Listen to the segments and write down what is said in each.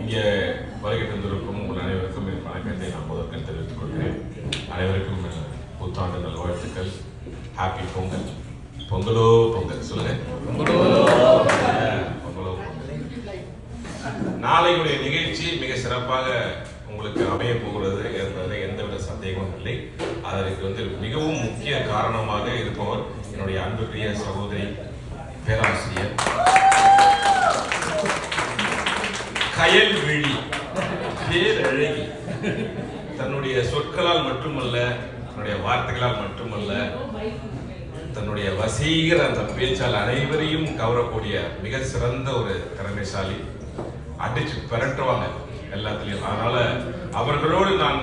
இங்கே வருகை தந்திருக்கும் உங்கள் அனைவருக்கும் என் வணக்கத்தை நான் முதற்கண் தெரிவித்துக் கொள்கிறேன். அனைவருக்கும் புத்தாண்டு நல்வாழ்த்துக்கள். ஹாப்பி பொங்கல். பொங்கலோ பொங்கல் சொல்லுங்க. பொங்கலோ பொங்கலோ பொங்கல். நாளையுடைய நிகழ்ச்சி மிக சிறப்பாக உங்களுக்கு அமைய போகிறது என்பதில் எந்தவித சந்தேகமும் இல்லை. அதற்கு மிகவும் முக்கிய காரணமாக இருப்பவர் என்னுடைய அன்புக்குரிய சகோதரி பேராசிரியர் கயல்விழி பேரழகி. தன்னுடைய சொற்களால் மட்டுமல்ல, தன்னுடைய வார்த்தைகளால் மட்டுமல்ல, தன்னுடைய வசீகர அந்த பேச்சால் அனைவரையும் கவரக்கூடிய மிக சிறந்த ஒரு திறமைசாலி. அடிச்சு பெரட்டுவாங்க எல்லாத்துலயும். அதனால அவர்களோடு நான்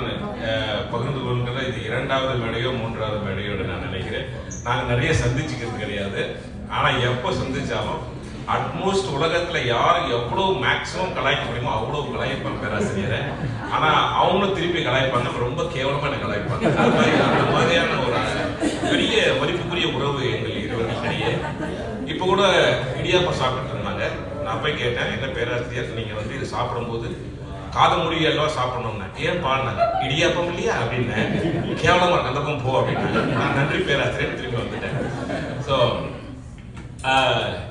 பகிர்ந்து கொள்கிற இது 2வது மேடையோ 3வது மேடையோ நான் நினைக்கிறேன். நாங்கள் நிறைய சந்திச்சுக்கிறது கிடையாது. ஆனா எப்போ சந்திச்சாலும் அட்மோஸ்ட் உலகத்துல யாரு எவ்வளவு மேக்சிமம் கலாய்க்க முடியுமோ அவ்வளவு கலாய்ப்பாங்க பேராசிரியரை. ஆனா அவங்களும் திருப்பி கலாய்ப்பாங்க, ரொம்ப கேவலமா என்ன கலாய்ப்பாங்க. அந்த மாதிரியான ஒரு பெரிய மதிப்புக்குரிய உறவு எங்கள் இருவருக்கிடையே. இப்ப கூட இடியாப்பம் சாப்பிட்டு இருந்தாங்க. நான் போய் கேட்டேன், என்ன பேராசிரியர் நீங்க இது சாப்பிடும்போது காத மொழி எல்லாம் சாப்பிடணும்னா ஏன் பாடினாங்க, இடியாப்பம் இல்லையா அப்படின்னு. கேவலமா இருக்கு, அந்த பக்கம் போ அப்படின்னு. நான் நன்றி பேராசிரியர் திரும்பி வந்துட்டேன். ஸோ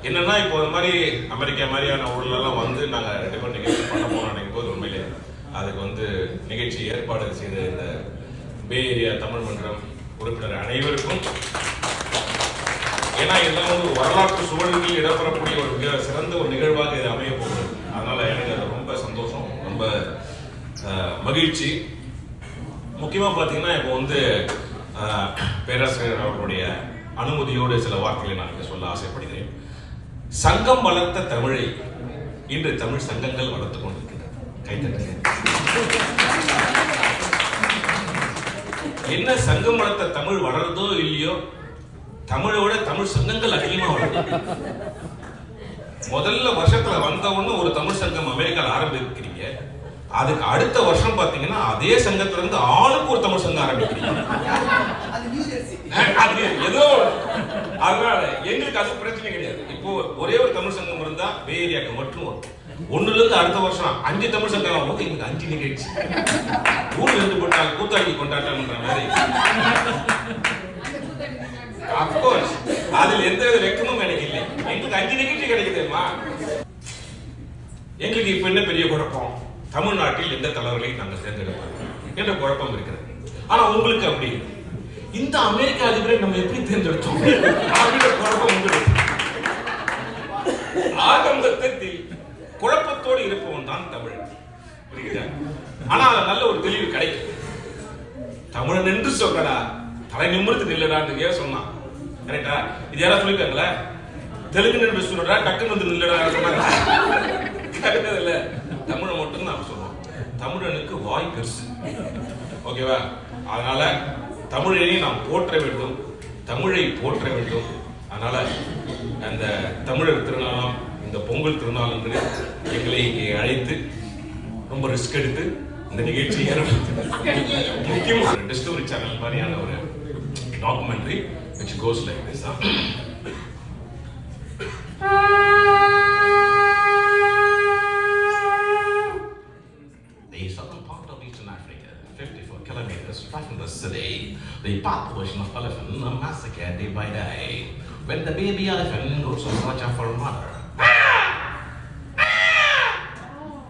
என்னன்னா இப்போ இந்த மாதிரி அமெரிக்கா மாதிரியான ஊர்லலாம் நாங்கள் 2 பேர் நிகழ்ச்சி பண்ண போனோம் நினைக்கும் போது உண்மையிலே அதுக்கு நிகழ்ச்சி ஏற்பாடு செய்த இந்த பே ஏரியா தமிழ் மன்றம் உறுப்பினர் அனைவருக்கும், ஏன்னா இதெல்லாம் வரலாற்று சூழல்களில் இடம்பெறக்கூடிய ஒரு மிக சிறந்த ஒரு நிகழ்வாக இது அமைய போகுது. அதனால எனக்கு அது ரொம்ப சந்தோஷம், ரொம்ப மகிழ்ச்சி. முக்கியமாக பார்த்தீங்கன்னா இப்போ பேராசிரியர் அவர்களுடைய அனுமதியோடு சில வார்த்தைகளை நான் சொல்ல ஆசைப்படுகிறேன். சங்கம் வளர்த்த தமிழை இன்று தமிழ் சங்கங்கள் வளர்த்துக் கொண்டிருக்கிறது. கைத்தட்டுங்க. என்ன சங்கம் வளர்த்த தமிழ் வளர்றதோ இல்லையோ, தமிழோட தமிழ் சங்கங்கள் அதிகமா வளரும். முதல்ல வருஷத்துல வந்த ஒண்ணு ஒரு தமிழ் சங்கம் அமெரிக்கால ஆரம்பிக்கிறீங்க. அதுக்கு அடுத்த வருஷம் பாத்தீங்கன்னா அதே சங்கத்துல இருந்து ஆளுக்கு ஒரு தமிழ் சங்கம் ஆரம்பிக்கிறீங்க. ஏதோ அதனால எங்களுக்கு அது பிரச்சனை கிடையாது. இப்போ ஒரே ஒரு தமிழ் சங்கம் இருந்தா பே ஏரியாக்கு மட்டும் ஒண்ணுல இருந்து அடுத்த வருஷம் 5 தமிழ் சங்கம் போது எங்களுக்கு 5 நிகழ்ச்சி. ஊர்ல இருந்து போட்டால் கூத்தாடி கொண்டாட்டம்ன்ற மாதிரி. அப்கோர்ஸ் அதுல எந்த வித வெக்கமும் எனக்கு இல்லை. எங்களுக்கு 5 நிகழ்ச்சி கிடைக்குதுமா. எங்களுக்கு இப்ப என்ன பெரிய குழப்பம், தமிழ்நாட்டில் எந்த தலைவர்களையும் நாங்கள் தேர்ந்தெடுப்போம் என்ற குழப்பம் இருக்கிறது. ஆனா உங்களுக்கு அப்படி இந்த அமெரிக்க அதிபரை நம்ம எப்படி தேர்ந்தெடுத்தோம் அப்படின்ற குழப்பம் உங்களுக்கு. ஆரம்பத்தில் குழப்பத்தோடு இருப்பவன் தான் தமிழ். புரியுதா? ஆனா நல்ல ஒரு தெளிவு கிடைக்கும். தமிழன் என்று சொல்றடா, தலை நிமிர்ந்து நில்லடான்னு ஏன் சொன்னான். கரெக்டா? இது யாராவது சொல்லிருக்காங்களா? தெலுங்கு நின்று சொல்றா டக்குன்னு வந்து நில்லடா சொன்னாங்க. கரெக்டா இல்ல? தமிழை மட்டும் தான் சொல்லுவோம். தமிழனுக்கு வாய் பெருசு. ஓகேவா? அதனால தமிழை நாம் போற்ற வேண்டும், தமிழை போற்ற வேண்டும். அதனால அந்த தமிழர் திருநாளாம் இந்த பொங்கல் திருநாள் என்று எங்களை இங்கே அழைத்து ரொம்ப ரிஸ்க் எடுத்து இந்த நிகழ்ச்சியை முக்கியமாக டிஸ்கவரி சேனல் மாதிரியான ஒரு documentary which goes like this. The southern part of Eastern Africa, 54 kilometers from the city, the population of elephants are massacred day by day. When the baby elephant goes to search for mother,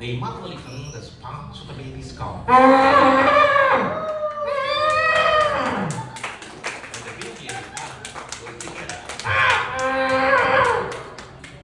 the mother elephant responds to the baby's call.